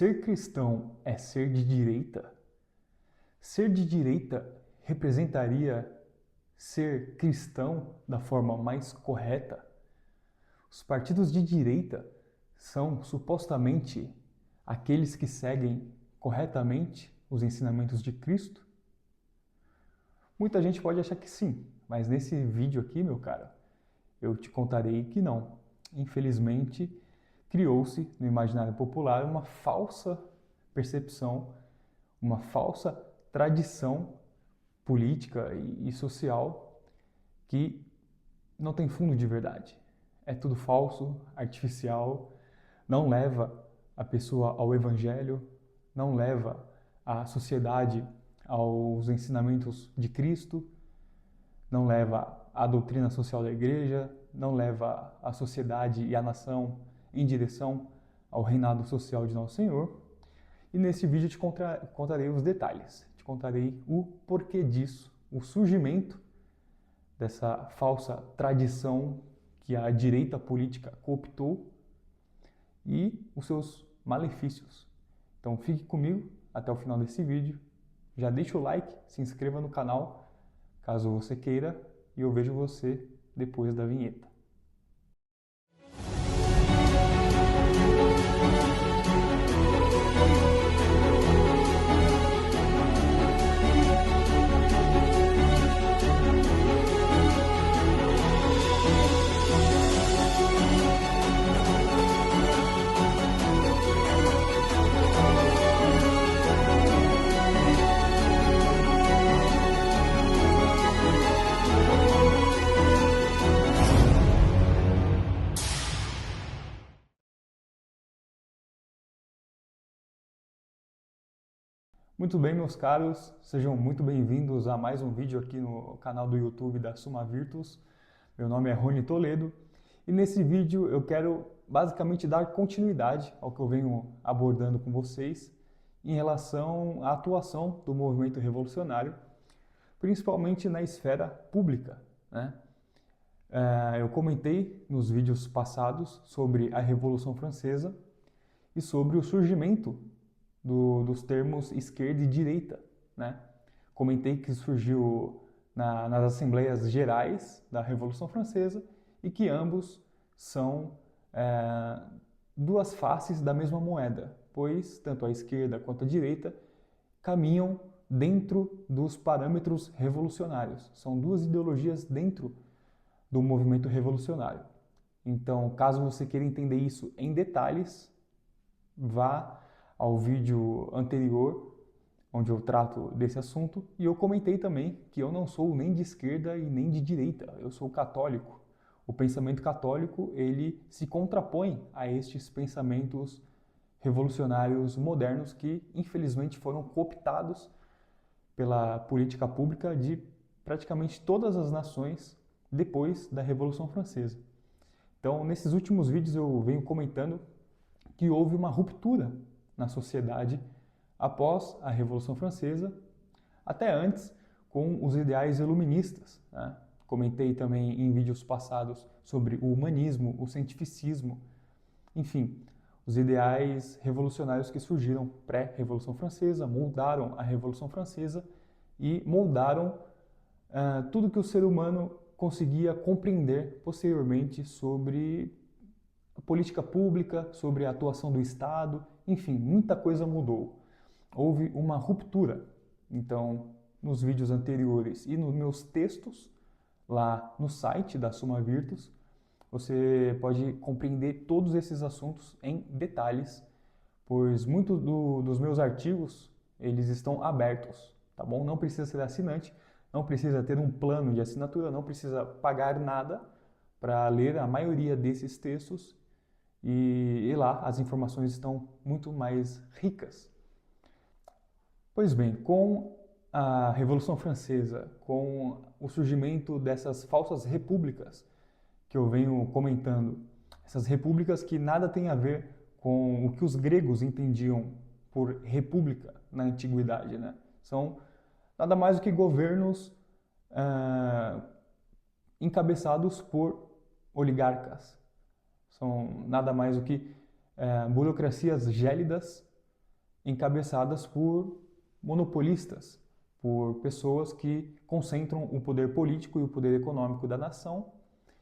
Ser cristão é ser de direita? Ser de direita representaria ser cristão da forma mais correta? Os partidos de direita são supostamente aqueles que seguem corretamente os ensinamentos de Cristo? Muita gente pode achar que sim, mas nesse vídeo aqui, meu cara, eu te contarei que não. Infelizmente, criou-se no imaginário popular uma falsa percepção, uma falsa tradição política e social que não tem fundo de verdade. É tudo falso, artificial, não leva a pessoa ao evangelho, não leva a sociedade aos ensinamentos de Cristo, não leva a doutrina social da igreja, não leva a sociedade e a nação em direção ao reinado social de Nosso Senhor. E nesse vídeo eu te contarei os detalhes, te contarei o porquê disso, o surgimento dessa falsa tradição que a direita política cooptou e os seus malefícios. Então fique comigo até o final desse vídeo, já deixa o like, se inscreva no canal caso você queira e eu vejo você depois da vinheta. Muito bem, meus caros, sejam muito bem-vindos a mais um vídeo aqui no canal do YouTube da Summa Virtus. Meu nome é Rony Toledo e nesse vídeo eu quero basicamente dar continuidade ao que eu venho abordando com vocês em relação à atuação do movimento revolucionário, principalmente na esfera pública, né? Eu comentei nos vídeos passados sobre a Revolução Francesa e sobre o surgimento dos termos esquerda e direita, né? Comentei que surgiu nas Assembleias Gerais da Revolução Francesa e que ambos são duas faces da mesma moeda, pois tanto a esquerda quanto a direita caminham dentro dos parâmetros revolucionários. São duas ideologias dentro do movimento revolucionário. Então, caso você queira entender isso em detalhes, vá ao vídeo anterior, onde eu trato desse assunto, e eu comentei também que eu não sou nem de esquerda e nem de direita, eu sou católico. O pensamento católico, ele se contrapõe a estes pensamentos revolucionários modernos que, infelizmente, foram cooptados pela política pública de praticamente todas as nações depois da Revolução Francesa. Então, nesses últimos vídeos eu venho comentando que houve uma ruptura na sociedade após a Revolução Francesa, até antes com os ideais iluministas, né? Comentei também em vídeos passados sobre o humanismo, o cientificismo, enfim, os ideais revolucionários que surgiram pré-Revolução Francesa, moldaram a Revolução Francesa e moldaram tudo que o ser humano conseguia compreender posteriormente sobre a política pública, sobre a atuação do Estado, enfim, muita coisa mudou. Houve uma ruptura. Então, nos vídeos anteriores e nos meus textos, lá no site da Summa Virtus, você pode compreender todos esses assuntos em detalhes, pois muitos dos meus artigos, eles estão abertos, tá bom? Não precisa ser assinante, não precisa ter um plano de assinatura, não precisa pagar nada para ler a maioria desses textos e lá as informações estão muito mais ricas. Pois bem, com a Revolução Francesa, com o surgimento dessas falsas repúblicas que eu venho comentando, essas repúblicas que nada têm a ver com o que os gregos entendiam por república na antiguidade, né? São nada mais do que governos encabeçados por oligarcas. São nada mais do que burocracias gélidas encabeçadas por monopolistas, por pessoas que concentram o poder político e o poder econômico da nação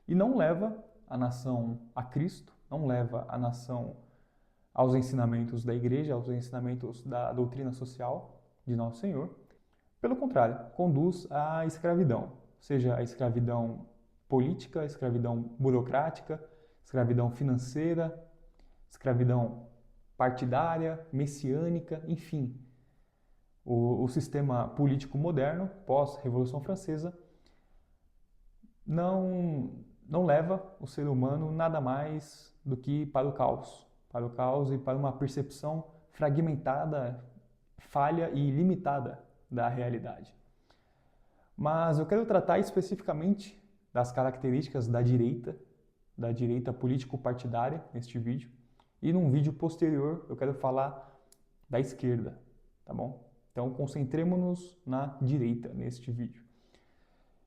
e não leva a nação a Cristo, não leva a nação aos ensinamentos da igreja, aos ensinamentos da doutrina social de Nosso Senhor. Pelo contrário, conduz à escravidão, seja a escravidão política, escravidão burocrática, escravidão financeira, escravidão partidária, messiânica, enfim. O sistema político moderno, pós-Revolução Francesa, não leva o ser humano nada mais do que para o caos e para uma percepção fragmentada, falha e limitada da realidade. Mas eu quero tratar especificamente das características da direita político-partidária neste vídeo, e num vídeo posterior eu quero falar da esquerda, tá bom? Então concentremos-nos na direita neste vídeo.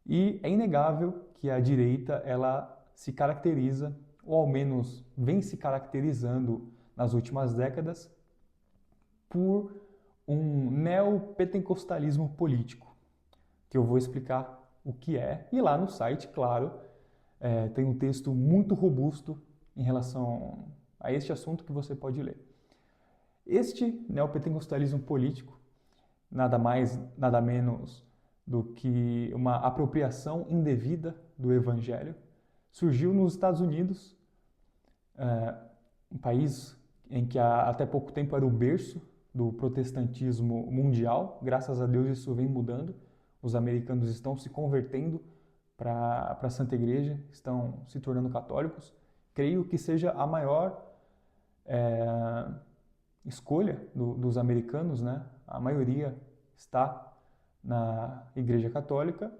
E é inegável que a direita ela se caracteriza, ou ao menos vem se caracterizando nas últimas décadas, por um neopentecostalismo político, que eu vou explicar o que é. E lá no site, claro, tem um texto muito robusto em relação a este assunto que você pode ler. Este neopentecostalismo político, nada mais, nada menos do que uma apropriação indevida do Evangelho, surgiu nos Estados Unidos, um país em que até pouco tempo era o berço do protestantismo mundial. Graças a Deus isso vem mudando. Os americanos estão se convertendo para a Santa Igreja, estão se tornando católicos. Creio que seja a maior escolha dos americanos, né? A maioria está na Igreja Católica,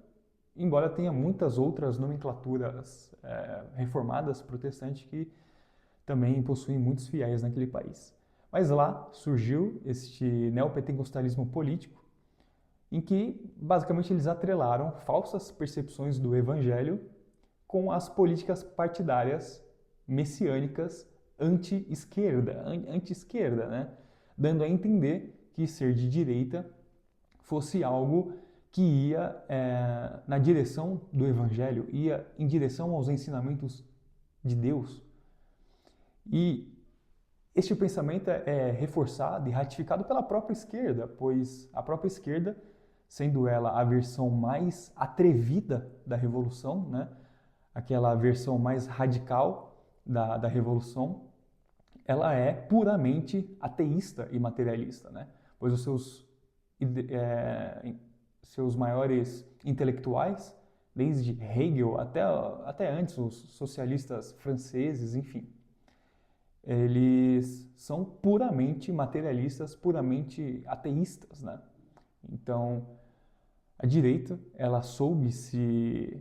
embora tenha muitas outras nomenclaturas reformadas protestantes que também possuem muitos fiéis naquele país. Mas lá surgiu este neopentecostalismo político, em que basicamente eles atrelaram falsas percepções do Evangelho com as políticas partidárias messiânicas anti-esquerda, né? Dando a entender que ser de direita fosse algo que ia na direção do Evangelho, ia em direção aos ensinamentos de Deus. E este pensamento é reforçado e ratificado pela própria esquerda, pois a própria esquerda, sendo ela a versão mais atrevida da Revolução, né? Aquela versão mais radical da Revolução, ela é puramente ateísta e materialista, né? Pois os seus maiores intelectuais, desde Hegel até antes, os socialistas franceses, enfim, eles são puramente materialistas, puramente ateístas, né? Então, a direita, ela soube se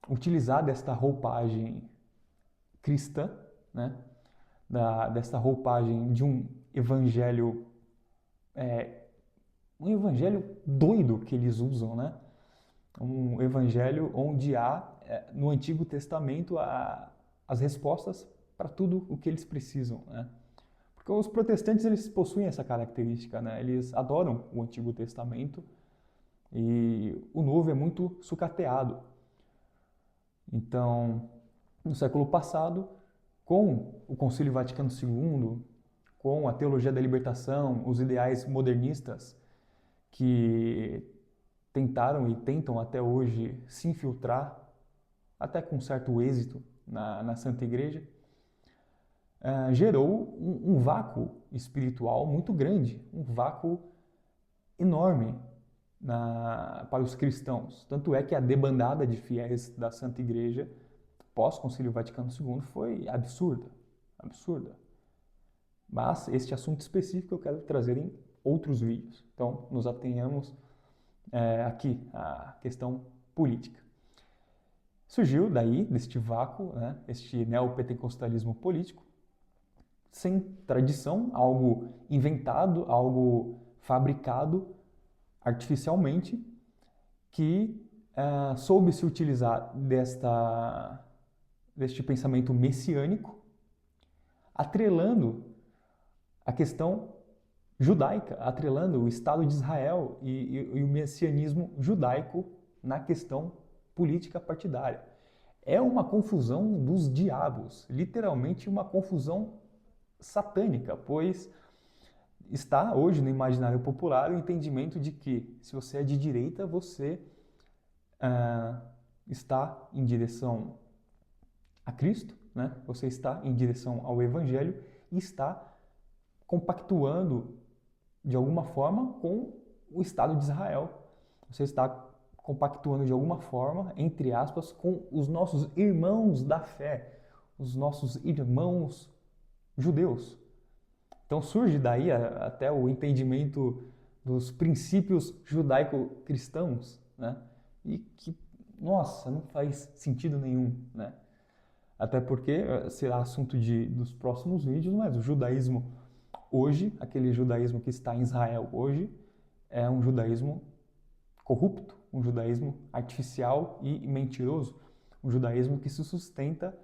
utilizar desta roupagem cristã, né? Desta roupagem de um evangelho doido que eles usam, né? Um evangelho onde há, no Antigo Testamento, as respostas para tudo o que eles precisam, né? Porque os protestantes, eles possuem essa característica, né? Eles adoram o Antigo Testamento e o Novo é muito sucateado. Então, no século passado, com o Concílio Vaticano II, com a teologia da libertação, os ideais modernistas que tentaram e tentam até hoje se infiltrar, até com certo êxito, na Santa Igreja, gerou um vácuo espiritual muito grande, um vácuo enorme para os cristãos. Tanto é que a debandada de fiéis da Santa Igreja pós-Concílio Vaticano II foi absurda. Mas este assunto específico eu quero trazer em outros vídeos. Então, nos atenhamos aqui à questão política. Surgiu daí, deste vácuo, né, este neopentecostalismo político, sem tradição, algo inventado, algo fabricado artificialmente, que soube se utilizar deste pensamento messiânico, atrelando a questão judaica, atrelando o Estado de Israel e o messianismo judaico na questão política partidária. É uma confusão dos diabos, literalmente uma confusão satânica, pois está hoje no imaginário popular o entendimento de que se você é de direita, você está em direção a Cristo, né? Você está em direção ao Evangelho e está compactuando de alguma forma com o Estado de Israel. Você está compactuando de alguma forma, entre aspas, com os nossos irmãos da fé, os nossos irmãos judeus. Então surge daí até o entendimento dos princípios judaico-cristãos, né? E que, nossa, não faz sentido nenhum, né? Até porque será assunto dos próximos vídeos, mas o judaísmo hoje, aquele judaísmo que está em Israel hoje, é um judaísmo corrupto, um judaísmo artificial e mentiroso, um judaísmo que se sustenta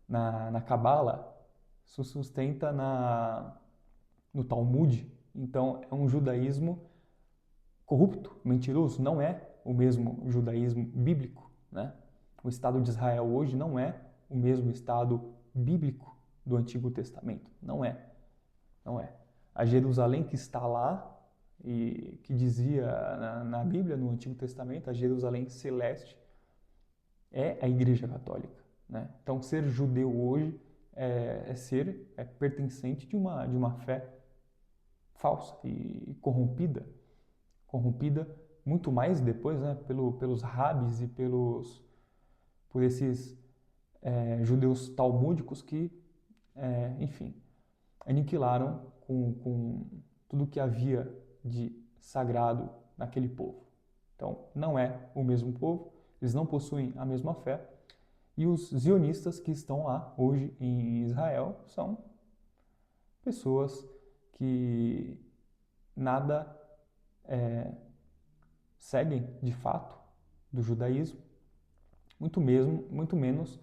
na Cabala, se sustenta no Talmud. Então é um judaísmo corrupto, mentiroso, não é o mesmo judaísmo bíblico, né? O Estado de Israel hoje não é o mesmo Estado bíblico do Antigo Testamento, não é. Não é. A Jerusalém que está lá e que dizia na Bíblia, no Antigo Testamento, a Jerusalém celeste é a Igreja Católica, né? Então, ser judeu hoje é pertencente de uma fé falsa e corrompida muito mais depois, né, pelos rabis e por esses judeus talmúdicos que, enfim, aniquilaram com tudo que havia de sagrado naquele povo. Então, não é o mesmo povo, eles não possuem a mesma fé, e os zionistas que estão lá hoje em Israel são pessoas que nada seguem de fato do judaísmo, muito menos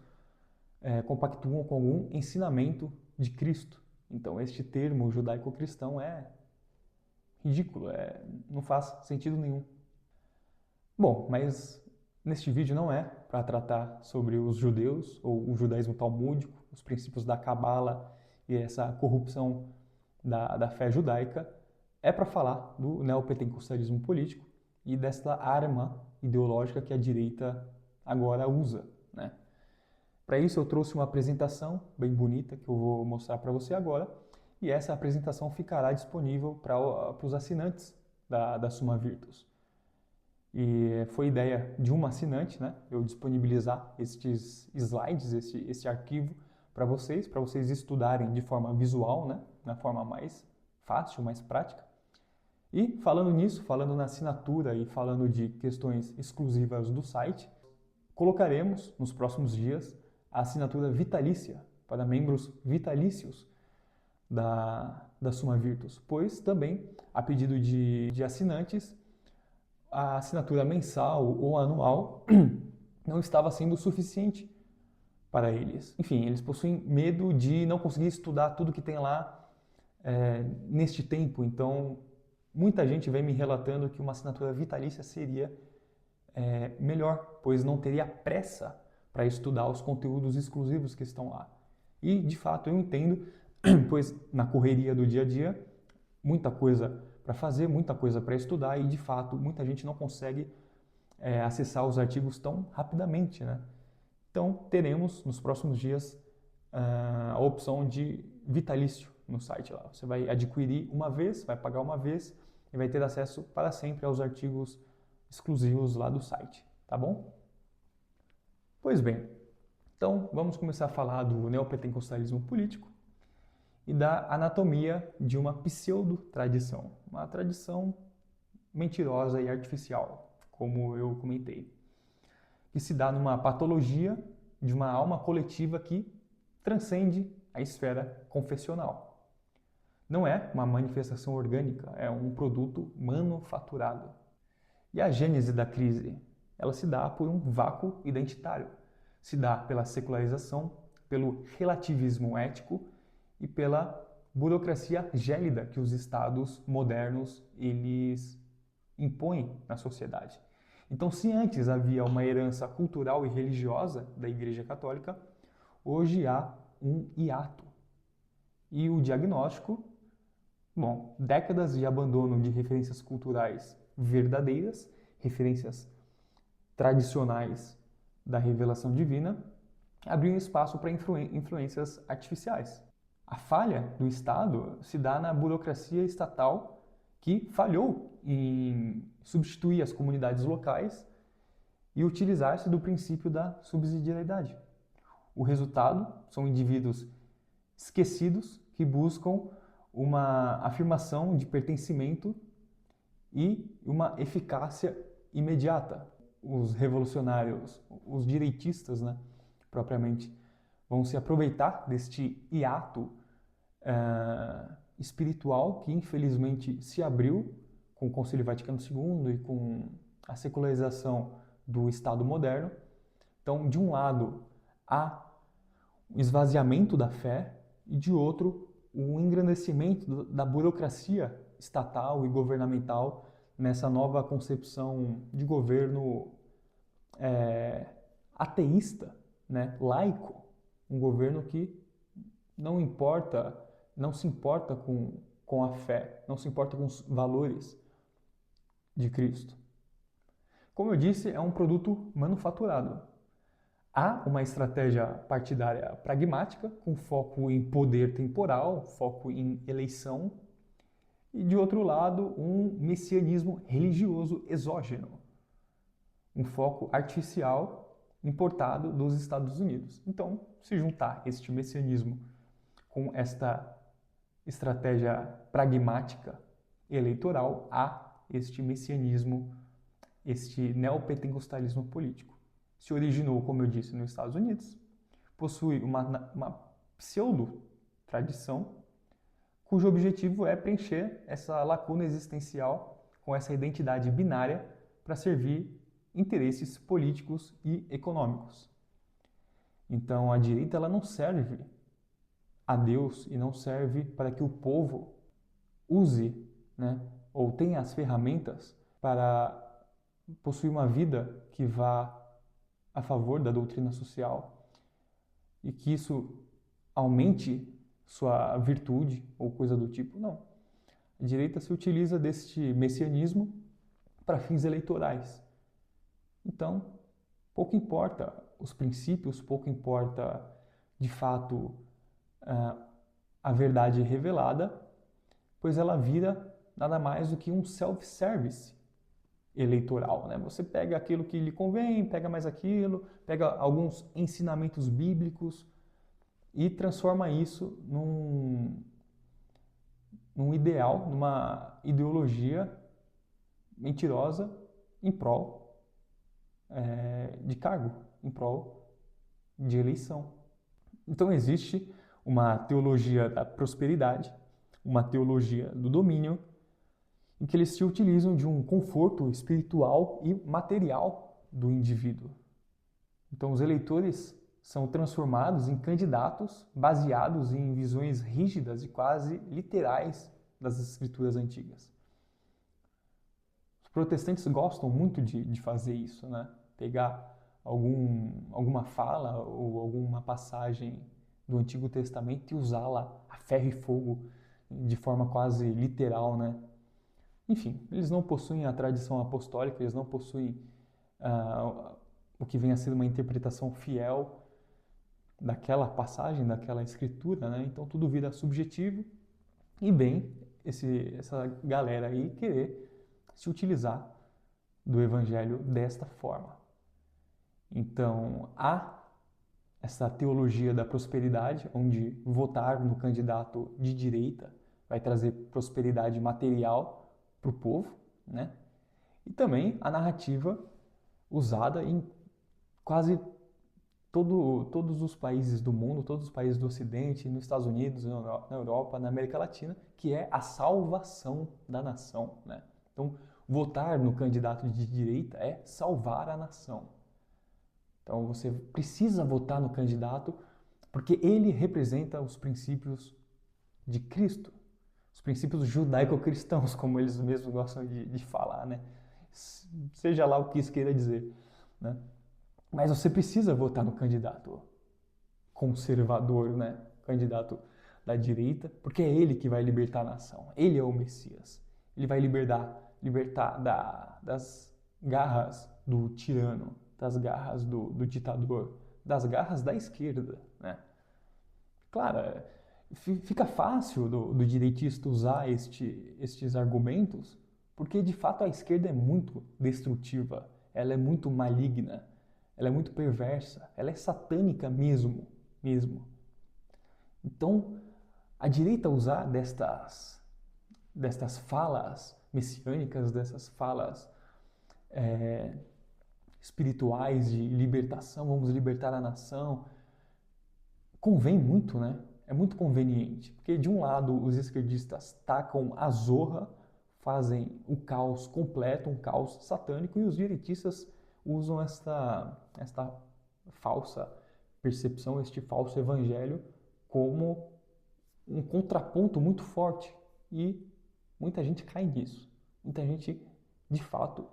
compactuam com algum ensinamento de Cristo. Então, este termo judaico-cristão é ridículo, não faz sentido nenhum. Bom, mas neste vídeo não é para tratar sobre os judeus ou o judaísmo talmúdico, os princípios da Cabala e essa corrupção da fé judaica. É para falar do neopentecostalismo político e dessa arma ideológica que a direita agora usa, né? Para isso eu trouxe uma apresentação bem bonita que eu vou mostrar para você agora, e essa apresentação ficará disponível para os assinantes da Summa Virtus. E foi ideia de uma assinante, né, eu disponibilizar estes slides, esse arquivo para vocês estudarem de forma visual, né, na forma mais fácil, mais prática. E falando nisso, falando na assinatura e falando de questões exclusivas do site, colocaremos nos próximos dias a assinatura vitalícia para membros vitalícios da Summa Virtus, pois também, a pedido de assinantes, a assinatura mensal ou anual não estava sendo suficiente para eles. Enfim, eles possuem medo de não conseguir estudar tudo que tem lá neste tempo, então muita gente vem me relatando que uma assinatura vitalícia seria melhor, pois não teria pressa para estudar os conteúdos exclusivos que estão lá. E, de fato, eu entendo, pois na correria do dia a dia, muita coisa para fazer, muita coisa para estudar e, de fato, muita gente não consegue acessar os artigos tão rapidamente, né? Então, teremos nos próximos dias a opção de vitalício no site lá. Você vai adquirir uma vez, vai pagar uma vez e vai ter acesso para sempre aos artigos exclusivos lá do site, tá bom? Pois bem, então vamos começar a falar do neopentecostalismo político e da anatomia de uma pseudo-tradição, uma tradição mentirosa e artificial, como eu comentei, que se dá numa patologia de uma alma coletiva que transcende a esfera confessional. Não é uma manifestação orgânica, é um produto manufaturado. E a gênese da crise? Ela se dá por um vácuo identitário. Se dá pela secularização, pelo relativismo ético e pela burocracia gélida que os estados modernos eles impõem na sociedade. Então, se antes havia uma herança cultural e religiosa da Igreja Católica, hoje há um hiato. E o diagnóstico, bom, décadas de abandono de referências culturais verdadeiras, referências tradicionais da revelação divina, abriu espaço para influências artificiais. A falha do Estado se dá na burocracia estatal que falhou em substituir as comunidades locais e utilizar-se do princípio da subsidiariedade. O resultado são indivíduos esquecidos que buscam uma afirmação de pertencimento e uma eficácia imediata. Os revolucionários, os direitistas, né, propriamente, vão se aproveitar deste hiato espiritual que infelizmente se abriu com o Concílio Vaticano II e com a secularização do Estado moderno. Então, de um lado, há o esvaziamento da fé e, de outro, o engrandecimento da burocracia estatal e governamental nessa nova concepção de governo ateísta, né, laico, um governo que não se importa com a fé, não se importa com os valores de Cristo. Como eu disse, é um produto manufaturado. Há uma estratégia partidária pragmática, com foco em poder temporal, foco em eleição, e, de outro lado, um messianismo religioso exógeno, um foco artificial importado dos Estados Unidos. Então, se juntar este messianismo com esta estratégia pragmática eleitoral, há este messianismo, este neopentecostalismo político. Se originou, como eu disse, nos Estados Unidos, possui uma pseudo-tradição, cujo objetivo é preencher essa lacuna existencial com essa identidade binária para servir interesses políticos e econômicos. Então, a direita ela não serve a Deus e não serve para que o povo use, né, ou tenha as ferramentas para possuir uma vida que vá a favor da doutrina social e que isso aumente sua virtude ou coisa do tipo. Não. A direita se utiliza deste messianismo para fins eleitorais. Então, pouco importa os princípios, pouco importa, de fato, a verdade revelada, pois ela vira nada mais do que um self-service eleitoral, né? Você pega aquilo que lhe convém, pega mais aquilo, pega alguns ensinamentos bíblicos e transforma isso num ideal, numa ideologia mentirosa em prol de cargo, em prol de eleição. Então existe uma teologia da prosperidade, uma teologia do domínio, em que eles se utilizam de um conforto espiritual e material do indivíduo. Então, os eleitores são transformados em candidatos baseados em visões rígidas e quase literais das escrituras antigas. Os protestantes gostam muito de fazer isso, né? Pegar alguma fala ou alguma passagem do Antigo Testamento e usá-la a ferro e fogo de forma quase literal, né? Enfim, eles não possuem a tradição apostólica, eles não possuem o que vem a ser uma interpretação fiel daquela passagem, daquela escritura, né? Então tudo vira subjetivo e bem essa galera aí querer se utilizar do evangelho desta forma. Então há essa teologia da prosperidade, onde votar no candidato de direita vai trazer prosperidade material para o povo, né? E também a narrativa usada em quase todos os países do mundo, todos os países do Ocidente, nos Estados Unidos, na Europa, na América Latina, que é a salvação da nação, né? Então, votar no candidato de direita é salvar a nação. Então, você precisa votar no candidato porque ele representa os princípios de Cristo. Os princípios judaico-cristãos, como eles mesmos gostam de falar, né? Seja lá o que isso queira dizer, né? Mas você precisa votar no candidato conservador, né? Candidato da direita, porque é ele que vai libertar a nação. Ele é o Messias. Ele vai libertar das garras do tirano, das garras do ditador, das garras da esquerda, né? Claro, fica fácil do direitista usar estes argumentos, porque de fato a esquerda é muito destrutiva, ela é muito maligna, ela é muito perversa, ela é satânica mesmo. Então, a direita usar destas falas messiânicas, dessas falas espirituais de libertação, vamos libertar a nação, convém muito, né? É muito conveniente, porque de um lado os esquerdistas tacam a zorra, fazem o caos completo, um caos satânico, e os direitistas usam esta falsa percepção, este falso evangelho como um contraponto muito forte, e muita gente cai nisso. Muita gente, de fato,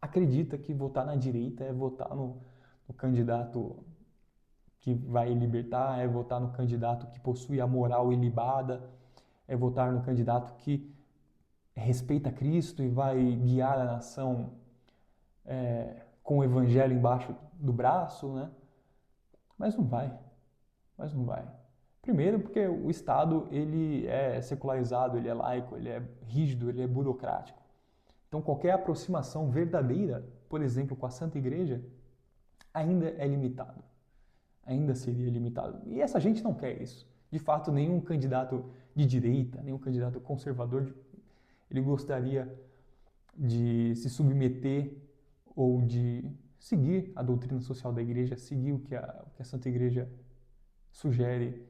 acredita que votar na direita é votar no candidato que vai libertar, é votar no candidato que possui a moral ilibada, é votar no candidato que respeita Cristo e vai guiar a nação com o evangelho embaixo do braço, né? Mas não vai. Primeiro porque o Estado ele é secularizado, ele é laico, ele é rígido, ele é burocrático. Então qualquer aproximação verdadeira, por exemplo, com a Santa Igreja, ainda é limitado. Ainda seria limitado. E essa gente não quer isso. De fato, nenhum candidato de direita, nenhum candidato conservador, ele gostaria de se submeter ou de seguir a doutrina social da Igreja, seguir o que a Santa Igreja sugere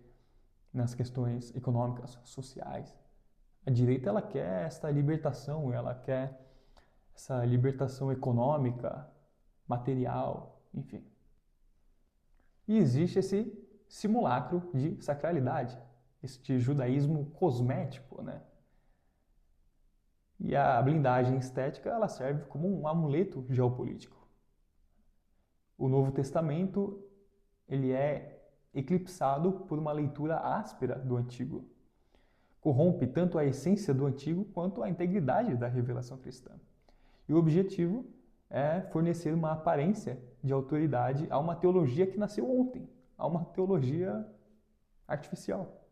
nas questões econômicas, sociais. A direita ela quer esta libertação, ela quer essa libertação econômica, material, enfim. E existe esse simulacro de sacralidade, este judaísmo cosmético, né? E a blindagem estética ela serve como um amuleto geopolítico. O Novo Testamento ele é eclipsado por uma leitura áspera do Antigo. Corrompe tanto a essência do Antigo quanto a integridade da revelação cristã. E o objetivo é fornecer uma aparência de autoridade a uma teologia que nasceu ontem, a uma teologia artificial.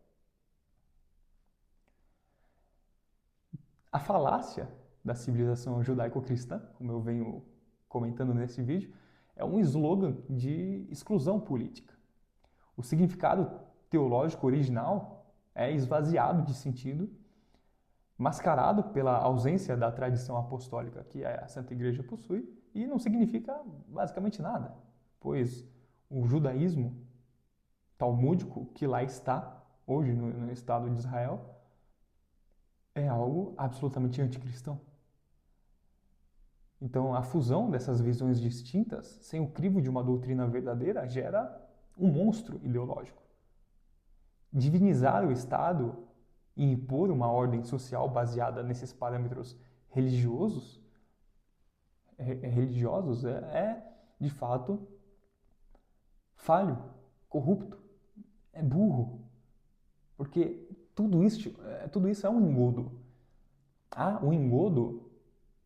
A falácia da civilização judaico-cristã, como eu venho comentando nesse vídeo, é um slogan de exclusão política. O significado teológico original é esvaziado de sentido, mascarado pela ausência da tradição apostólica que a Santa Igreja possui, e não significa basicamente nada, pois o judaísmo talmúdico que lá está, hoje no Estado de Israel, é algo absolutamente anticristão. Então, a fusão dessas visões distintas, sem o crivo de uma doutrina verdadeira, gera um monstro ideológico. Divinizar o Estado e impor uma ordem social baseada nesses parâmetros religiosos de fato, falho, corrupto, é burro. Porque tudo isso é um engodo. Há um engodo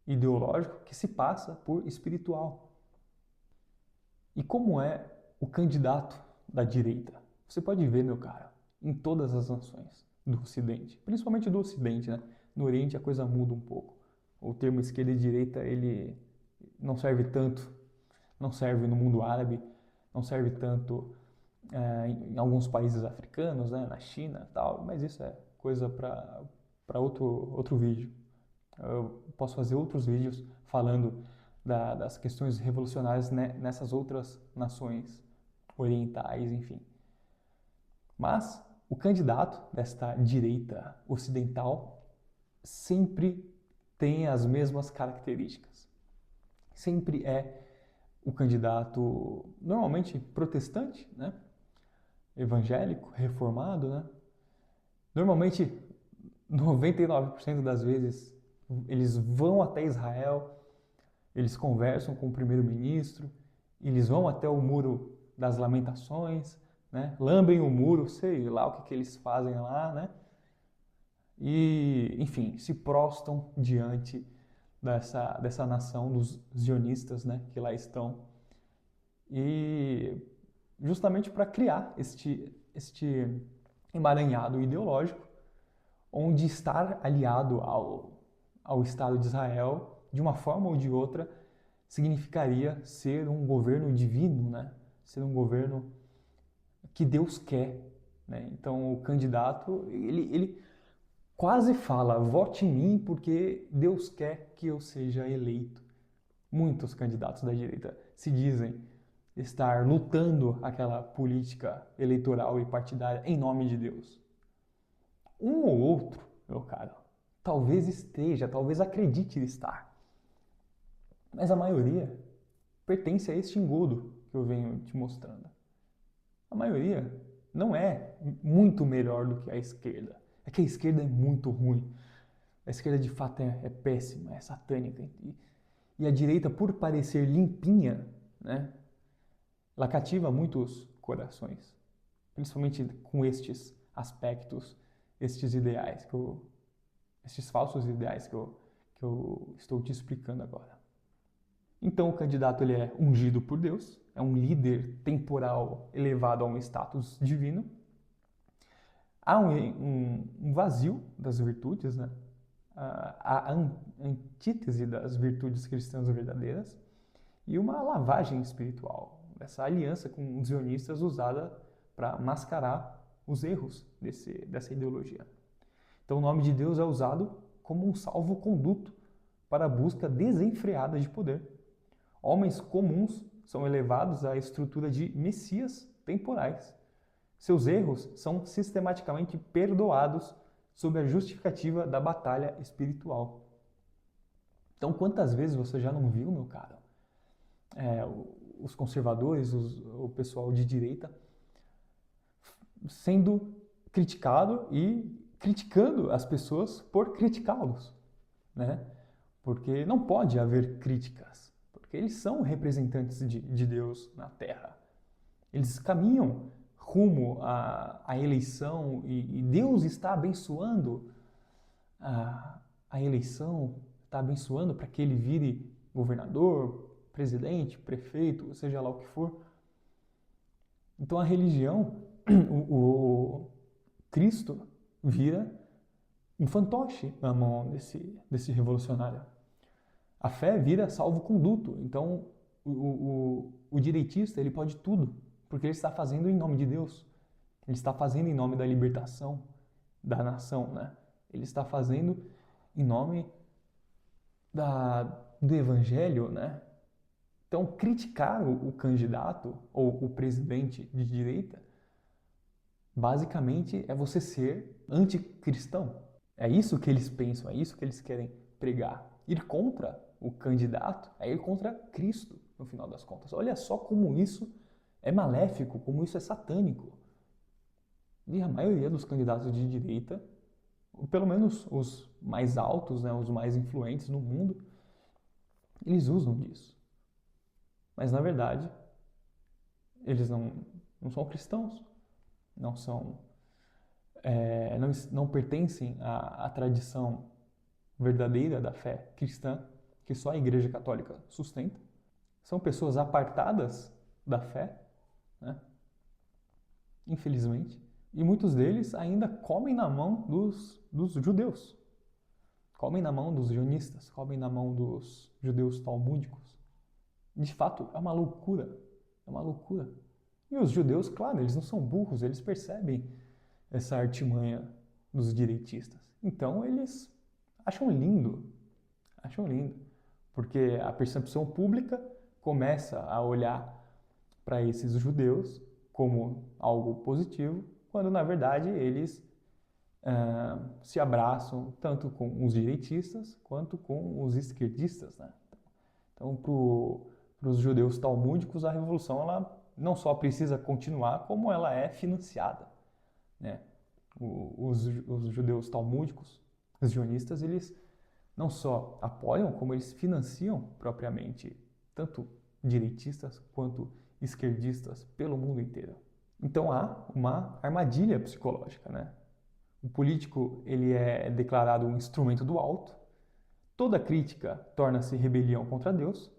ideológico que se passa por espiritual. E como é o candidato da direita? Você pode ver, meu caro, em todas as nações do Ocidente, principalmente do Ocidente, né? No Oriente a coisa muda um pouco. O termo esquerda e direita, ele não serve tanto, não serve no mundo árabe, não serve tanto em alguns países africanos, né? Na China e tal, mas isso é coisa para outro vídeo. Eu posso fazer outros vídeos falando das questões revolucionárias nessas outras nações orientais, enfim. Mas o candidato desta direita ocidental sempre tem as mesmas características. Sempre é o candidato normalmente protestante, né? Evangélico, reformado, né? Normalmente, 99% das vezes, eles vão até Israel, eles conversam com o primeiro-ministro, eles vão até o Muro das Lamentações, né? Lambem o muro, sei lá o que eles fazem lá, né? E, enfim, se prostam diante dessa nação dos zionistas, né, que lá estão, e justamente para criar este emaranhado ideológico, onde estar aliado ao Estado de Israel, de uma forma ou de outra, significaria ser um governo divino, né? Ser um governo que Deus quer, né? Então o candidato, ele quase fala, vote em mim porque Deus quer que eu seja eleito. Muitos candidatos da direita se dizem estar lutando aquela política eleitoral e partidária em nome de Deus. Um ou outro, meu caro, talvez esteja, talvez acredite estar. Mas a maioria pertence a este engodo que eu venho te mostrando. A maioria não é muito melhor do que a esquerda. É que a esquerda é muito ruim. A esquerda de fato é péssima, é satânica. E a direita, por parecer limpinha, né, ela cativa muitos corações. Principalmente com estes aspectos, estes ideais, estes falsos ideais que eu estou te explicando agora. Então o candidato ele é ungido por Deus, é um líder temporal elevado a um status divino. Há um vazio das virtudes, né? A antítese das virtudes cristãs verdadeiras e uma lavagem espiritual, essa aliança com os zionistas usada para mascarar os erros dessa ideologia. Então o nome de Deus é usado como um salvo-conduto para a busca desenfreada de poder. Homens comuns são elevados à estrutura de messias temporais. Seus erros são sistematicamente perdoados sob a justificativa da batalha espiritual. Então, quantas vezes você já não viu, meu caro, os conservadores, o pessoal de direita, sendo criticado e criticando as pessoas por criticá-los, né? Porque não pode haver críticas, porque eles são representantes de Deus na Terra. Eles caminham rumo à eleição e Deus está abençoando a eleição, está abençoando para que ele vire governador, presidente, prefeito, seja lá o que for. Então a religião, o Cristo vira um fantoche na mão desse revolucionário. A fé vira salvo-conduto. Então o direitista ele pode tudo, porque ele está fazendo em nome de Deus. Ele está fazendo em nome da libertação da nação, né? Ele está fazendo em nome do evangelho, né? Então, criticar o candidato ou o presidente de direita, basicamente é você ser anticristão. É isso que eles pensam, é isso que eles querem pregar. Ir contra o candidato é ir contra Cristo, no final das contas. Olha só como isso é maléfico, como isso é satânico. E a maioria dos candidatos de direita, pelo menos os mais altos, né, os mais influentes no mundo, eles usam disso. Mas, na verdade, eles não são cristãos, não pertencem à tradição verdadeira da fé cristã, que só a Igreja Católica sustenta. São pessoas apartadas da fé, né? Infelizmente. E muitos deles ainda comem na mão dos judeus. Comem na mão dos sionistas, comem na mão dos judeus talmúdicos. De fato, é uma loucura. É uma loucura. E os judeus, claro, eles não são burros, eles percebem essa artimanha dos direitistas. Então, eles acham lindo. Acham lindo. Porque a percepção pública começa a olhar para esses judeus como algo positivo, quando, na verdade, eles se abraçam tanto com os direitistas quanto com os esquerdistas, né? Então, para os judeus talmúdicos, a revolução ela não só precisa continuar, como ela é financiada, né? Os judeus talmúdicos, os zionistas, eles não só apoiam, como eles financiam propriamente tanto direitistas quanto esquerdistas pelo mundo inteiro. Então há uma armadilha psicológica, né? O político ele é declarado um instrumento do alto, toda crítica torna-se rebelião contra Deus,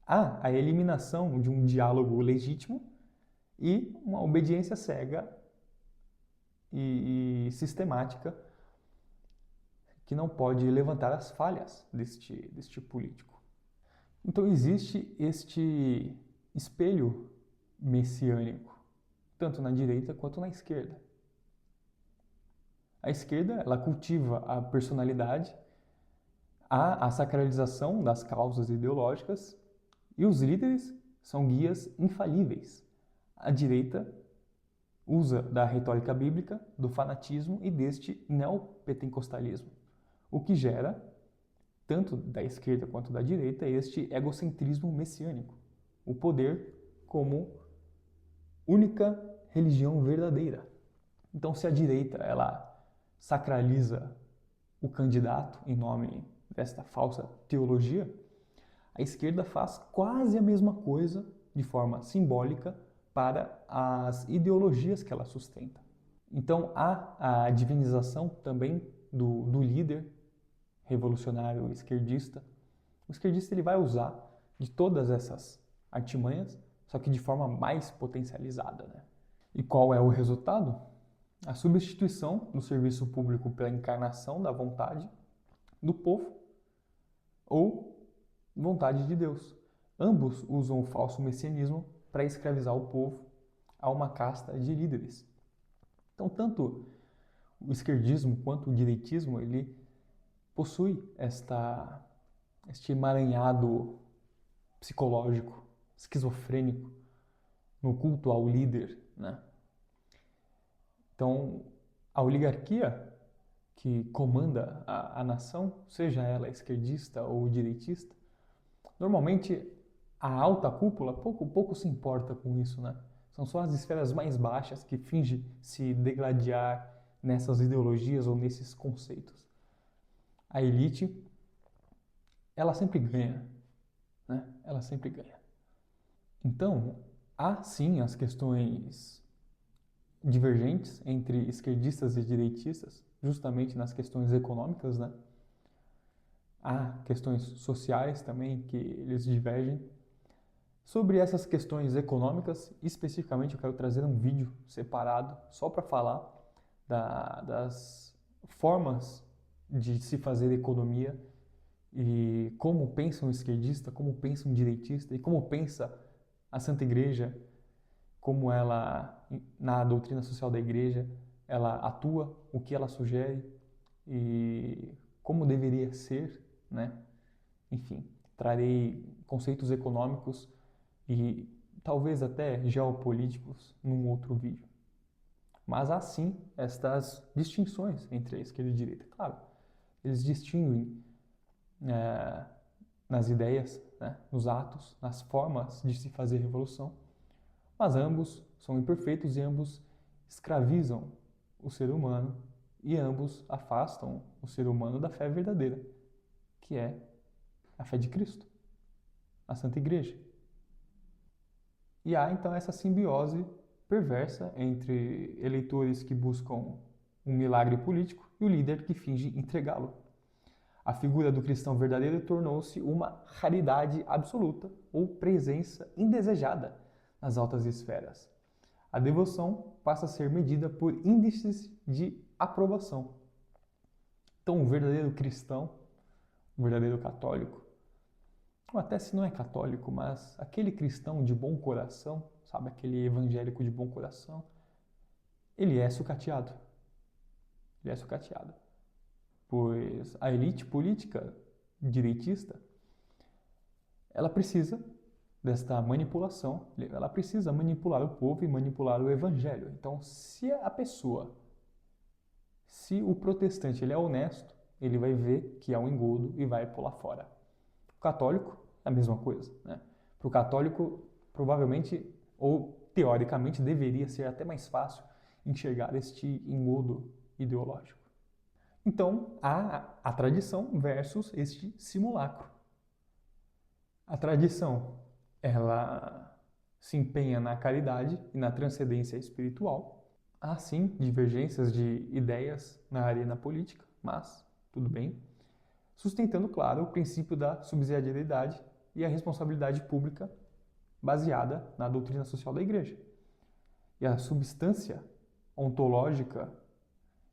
há a eliminação de um diálogo legítimo e uma obediência cega e sistemática que não pode levantar as falhas deste político. Então existe este espelho messiânico, tanto na direita quanto na esquerda. A esquerda, ela cultiva a personalidade, a sacralização das causas ideológicas e os líderes são guias infalíveis. A direita usa da retórica bíblica, do fanatismo e deste neopentecostalismo, o que gera, tanto da esquerda quanto da direita, este egocentrismo messiânico, o poder como única religião verdadeira. Então, se a direita ela sacraliza o candidato em nome desta falsa teologia, a esquerda faz quase a mesma coisa de forma simbólica para as ideologias que ela sustenta. Então há a divinização também do líder revolucionário esquerdista. O esquerdista ele vai usar de todas essas artimanhas, só que de forma mais potencializada, né? E qual é o resultado? A substituição do serviço público pela encarnação da vontade do povo ou vontade de Deus. Ambos usam o falso messianismo para escravizar o povo a uma casta de líderes. Então, tanto o esquerdismo quanto o direitismo, ele possui este emaranhado psicológico, esquizofrênico, no culto ao líder, né? Então, a oligarquia que comanda a nação, seja ela esquerdista ou direitista, normalmente a alta cúpula pouco se importa com isso, né? São só as esferas mais baixas que fingem se degladiar nessas ideologias ou nesses conceitos. A elite, ela sempre ganha, né? Ela sempre ganha. Então, há sim as questões divergentes entre esquerdistas e direitistas, justamente nas questões econômicas, né? Há questões sociais também que eles divergem. Sobre essas questões econômicas, especificamente eu quero trazer um vídeo separado só para falar das formas de se fazer economia e como pensa um esquerdista, como pensa um direitista e como pensa a Santa Igreja, como ela, na doutrina social da Igreja, ela atua, o que ela sugere e como deveria ser, né? Enfim, trarei conceitos econômicos e talvez até geopolíticos num outro vídeo. Mas há sim estas distinções entre a esquerda e a direita. Claro, eles distinguem nas ideias, né, nos atos, nas formas de se fazer revolução, mas ambos são imperfeitos e ambos escravizam o ser humano e ambos afastam o ser humano da fé verdadeira, que é a fé de Cristo, a Santa Igreja. E há então essa simbiose perversa entre eleitores que buscam um milagre político e o líder que finge entregá-lo. A figura do cristão verdadeiro tornou-se uma raridade absoluta ou presença indesejada nas altas esferas. A devoção passa a ser medida por índices de aprovação. Então, o verdadeiro cristão, o verdadeiro católico, ou até se não é católico, mas aquele cristão de bom coração, sabe, aquele evangélico de bom coração, ele é sucateado. Ele é sucateado. Pois a elite política direitista, ela precisa desta manipulação, ela precisa manipular o povo e manipular o evangelho. Então, se o protestante ele é honesto, ele vai ver que é um engodo e vai pular fora. O católico é a mesma coisa, né? Para o católico, provavelmente, ou teoricamente, deveria ser até mais fácil enxergar este engodo ideológico. Então, há a tradição versus este simulacro. A tradição, ela se empenha na caridade e na transcendência espiritual. Há, sim, divergências de ideias na arena política, mas tudo bem. Sustentando, claro, o princípio da subsidiariedade e a responsabilidade pública baseada na doutrina social da Igreja. E a substância ontológica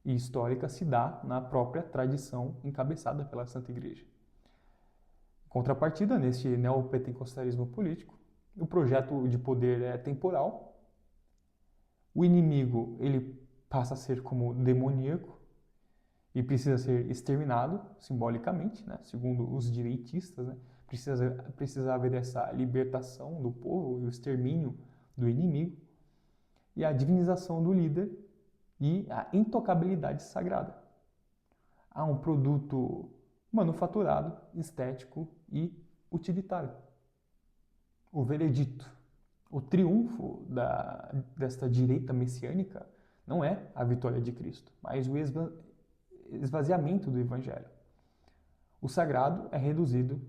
e histórica se dá na própria tradição encabeçada pela Santa Igreja. Em contrapartida, neste neopentecostalismo político, o projeto de poder é temporal, o inimigo ele passa a ser como demoníaco e precisa ser exterminado simbolicamente, né? Segundo os direitistas, né? Precisa haver essa libertação do povo e o extermínio do inimigo e a divinização do líder e a intocabilidade sagrada. Há um produto manufaturado, estético e utilitário. O veredito, o triunfo desta direita messiânica não é a vitória de Cristo, mas o esvaziamento do Evangelho. O sagrado é reduzido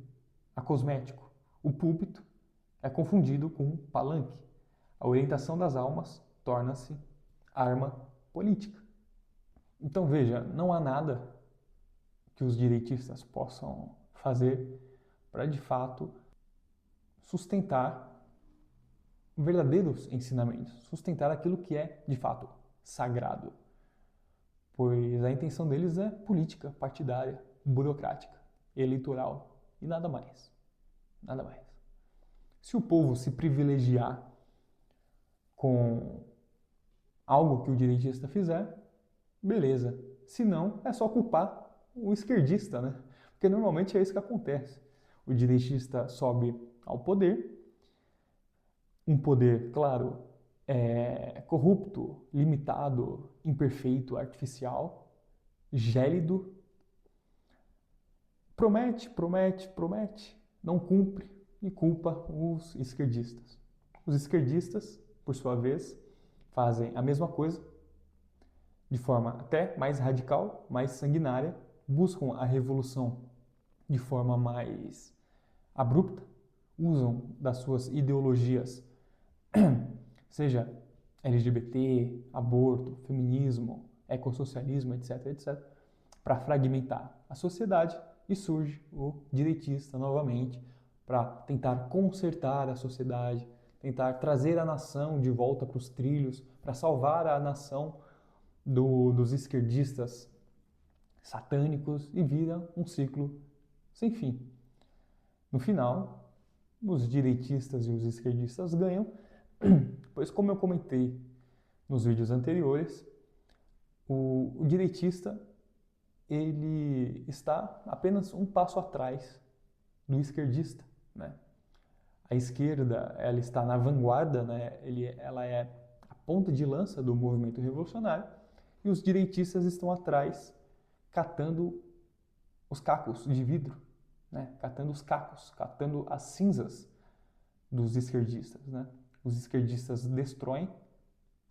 a cosmético. O púlpito é confundido com um palanque. A orientação das almas torna-se arma política. Então veja, não há nada que os direitistas possam fazer para de fato sustentar verdadeiros ensinamentos, sustentar aquilo que é de fato sagrado. Pois a intenção deles é política, partidária, burocrática, eleitoral e nada mais. Nada mais. Se o povo se privilegiar com algo que o direitista fizer, beleza. Se não, é só culpar o esquerdista, né? Porque normalmente é isso que acontece. O direitista sobe ao poder, um poder, claro, corrupto, limitado, imperfeito, artificial, gélido, promete, não cumpre e culpa os esquerdistas. Os esquerdistas, por sua vez, fazem a mesma coisa, de forma até mais radical, mais sanguinária, buscam a revolução de forma mais abrupta, usam das suas ideologias, seja LGBT, aborto, feminismo, ecossocialismo, etc., para fragmentar a sociedade, e surge o direitista novamente para tentar consertar a sociedade, tentar trazer a nação de volta para os trilhos, para salvar a nação dos esquerdistas satânicos, e vira um ciclo sem fim. No final, os direitistas e os esquerdistas ganham, pois, como eu comentei nos vídeos anteriores, o direitista ele está apenas um passo atrás do esquerdista, né? A esquerda ela está na vanguarda, né? Ela é a ponta de lança do movimento revolucionário, e os direitistas estão atrás, catando os cacos de vidro, né? Catando os cacos, catando as cinzas dos esquerdistas, né? Os esquerdistas destroem,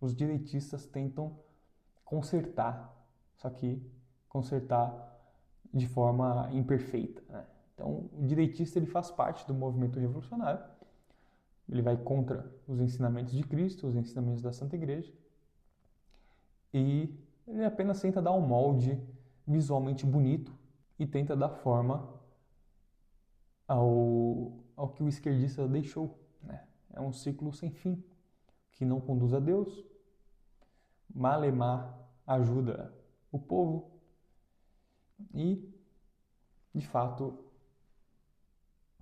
os direitistas tentam consertar, só que consertar de forma imperfeita, né? Então, o direitista ele faz parte do movimento revolucionário, ele vai contra os ensinamentos de Cristo, os ensinamentos da Santa Igreja, e ele apenas tenta dar um molde visualmente bonito e tenta dar forma ao que o esquerdista deixou, né? É um ciclo sem fim, que não conduz a Deus, malemar ajuda o povo e, de fato,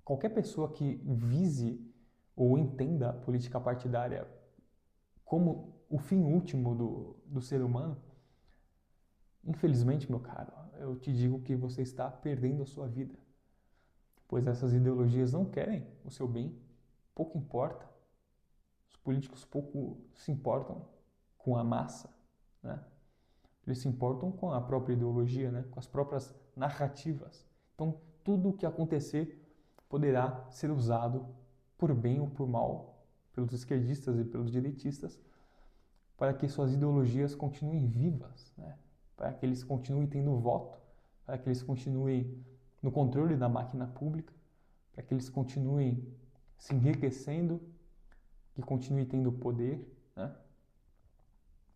qualquer pessoa que vise ou entenda a política partidária como o fim último do ser humano, infelizmente, meu caro, eu te digo que você está perdendo a sua vida, pois essas ideologias não querem o seu bem, pouco importa. Os políticos pouco se importam com a massa, né? Eles se importam com a própria ideologia, né? Com as próprias narrativas. Então, tudo o que acontecer poderá ser usado por bem ou por mal pelos esquerdistas e pelos direitistas para que suas ideologias continuem vivas, né? Para que eles continuem tendo voto, para que eles continuem no controle da máquina pública, para que eles continuem se enriquecendo, que continuem tendo poder, né?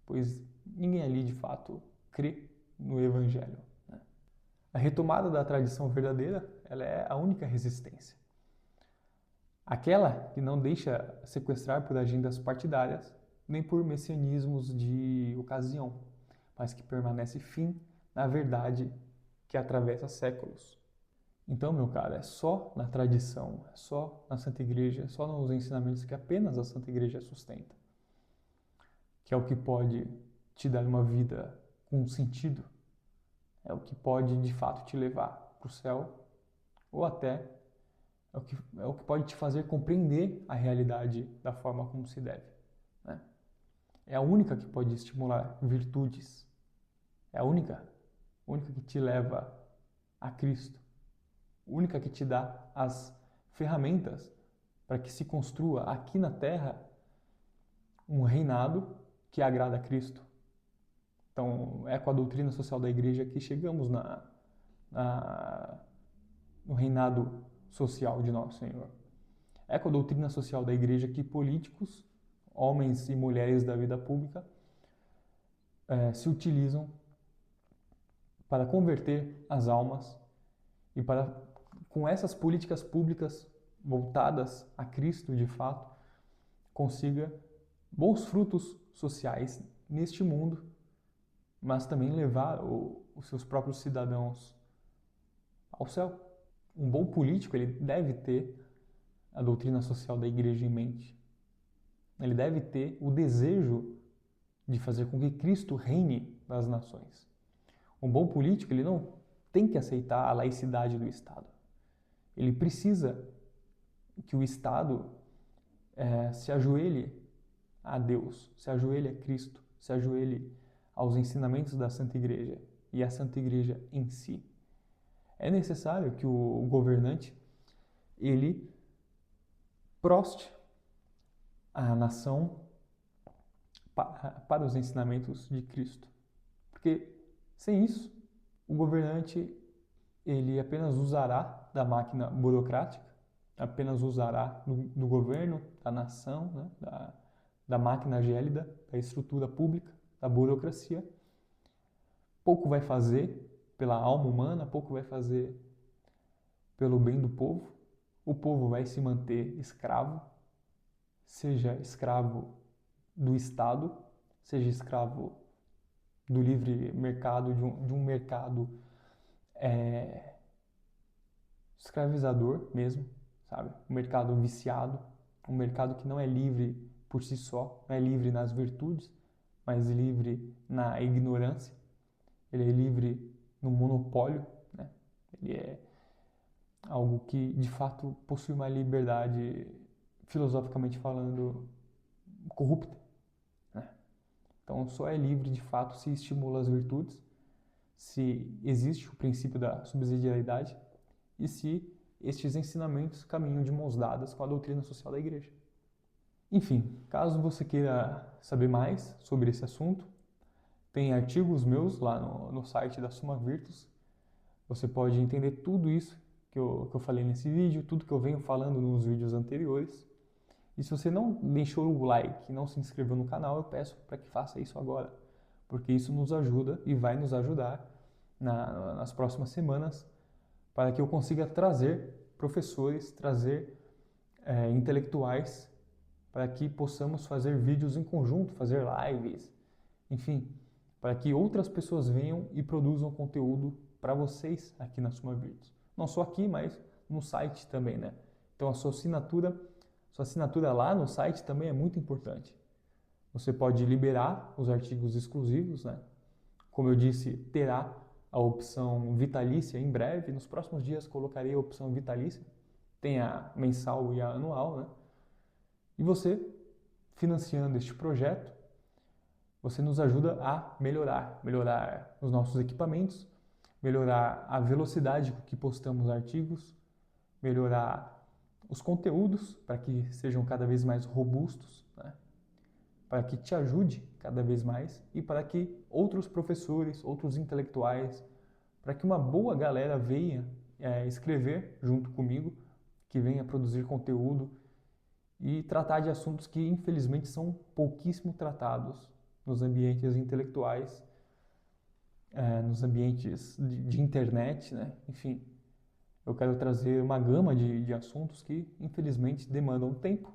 Pois ninguém ali de fato crê no Evangelho, né? A retomada da tradição verdadeira, ela é a única resistência. Aquela que não deixa sequestrar por agendas partidárias, nem por messianismos de ocasião, mas que permanece firme na verdade que atravessa séculos. Então, meu caro, é só na tradição, é só na Santa Igreja, é só nos ensinamentos que apenas a Santa Igreja sustenta, que é o que pode te dar uma vida com sentido, é o que pode de fato te levar para o céu, ou até é o que pode te fazer compreender a realidade da forma como se deve, né? É a única que pode estimular virtudes, é a única que te leva a Cristo, a única que te dá as ferramentas para que se construa aqui na terra um reinado que agrada a Cristo. Então, é com a doutrina social da igreja que chegamos no reinado social de nosso Senhor. É com a doutrina social da igreja que políticos, homens e mulheres da vida pública, se utilizam para converter as almas e para, com essas políticas públicas voltadas a Cristo de fato, consiga bons frutos sociais neste mundo, mas também levar os seus próprios cidadãos ao céu. Um bom político, ele deve ter a doutrina social da igreja em mente. Ele deve ter o desejo de fazer com que Cristo reine nas nações. Um bom político, ele não tem que aceitar a laicidade do Estado. Ele precisa que o Estado se ajoelhe a Deus, se ajoelhe a Cristo, se ajoelhe aos ensinamentos da Santa Igreja e à Santa Igreja em si. É necessário que o governante, ele proste a nação para os ensinamentos de Cristo. Porque sem isso, o governante, ele apenas usará da máquina burocrática, apenas usará do governo, da nação, né? da máquina gélida, da estrutura pública, da burocracia. Pouco vai fazer pela alma humana, pouco vai fazer pelo bem do povo. O povo vai se manter escravo, seja escravo do Estado, seja escravo do livre mercado, de um mercado escravizador mesmo, sabe? Um mercado viciado, um mercado que não é livre por si só, não é livre nas virtudes, mas livre na ignorância. Ele é livre no monopólio, né? Ele é algo que de fato possui uma liberdade, filosoficamente falando, corrupta, né? Então só é livre de fato se estimula as virtudes, se existe o princípio da subsidiariedade e se estes ensinamentos caminham de mãos dadas com a doutrina social da igreja. Enfim, caso você queira saber mais sobre esse assunto, tem artigos meus lá no site da Summa Virtus. Você pode entender tudo isso que eu falei nesse vídeo, tudo que eu venho falando nos vídeos anteriores. E se você não deixou o like, não se inscreveu no canal, eu peço para que faça isso agora, porque isso nos ajuda e vai nos ajudar nas próximas semanas para que eu consiga trazer professores, trazer intelectuais, para que possamos fazer vídeos em conjunto, fazer lives, enfim, para que outras pessoas venham e produzam conteúdo para vocês aqui na Summa Virtus. Não só aqui, mas no site também, né? Então a sua assinatura lá no site também é muito importante. Você pode liberar os artigos exclusivos, né? Como eu disse, terá a opção vitalícia em breve. Nos próximos dias colocarei a opção vitalícia. Tem a mensal e a anual, né? E você, financiando este projeto, você nos ajuda a melhorar os nossos equipamentos, melhorar a velocidade com que postamos artigos, melhorar os conteúdos para que sejam cada vez mais robustos, né? para que te ajude cada vez mais e para que outros professores, outros intelectuais, para que uma boa galera venha escrever junto comigo, que venha produzir conteúdo e tratar de assuntos que infelizmente são pouquíssimo tratados nos ambientes intelectuais, nos ambientes de internet, né? Enfim, eu quero trazer uma gama de assuntos que infelizmente demandam tempo,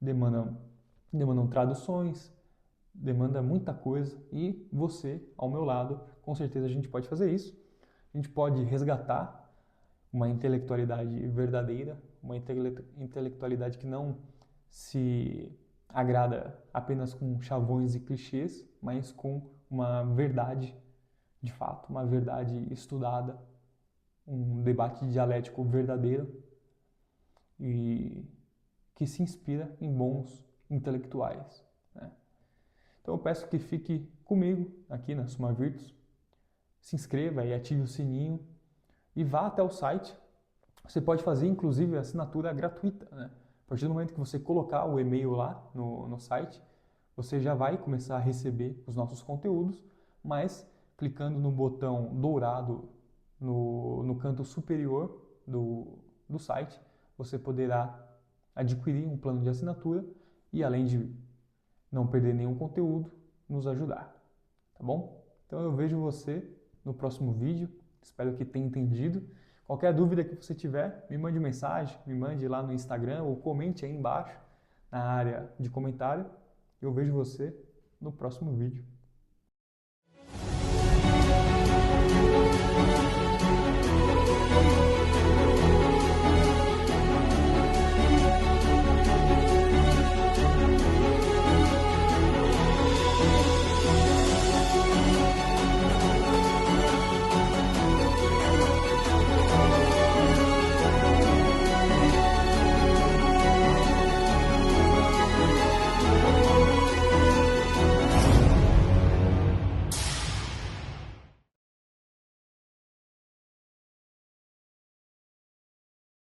demandam traduções, demanda muita coisa e você, ao meu lado, com certeza a gente pode fazer isso. A gente pode resgatar uma intelectualidade verdadeira, uma intelectualidade que não se agrada apenas com chavões e clichês, mas com uma verdade de fato, uma verdade estudada, um debate dialético verdadeiro e que se inspira em bons intelectuais, né? Então eu peço que fique comigo aqui na Suma Virtus, se inscreva e ative o sininho e vá até o site. Você pode fazer inclusive a assinatura gratuita, né? A partir do momento que você colocar o e-mail lá no site, você já vai começar a receber os nossos conteúdos, mas clicando no botão dourado no canto superior do site, você poderá adquirir um plano de assinatura e, além de não perder nenhum conteúdo, nos ajudar, tá bom? Então eu vejo você no próximo vídeo, espero que tenha entendido. Qualquer dúvida que você tiver, me mande mensagem, me mande lá no Instagram ou comente aí embaixo na área de comentário. Eu vejo você no próximo vídeo.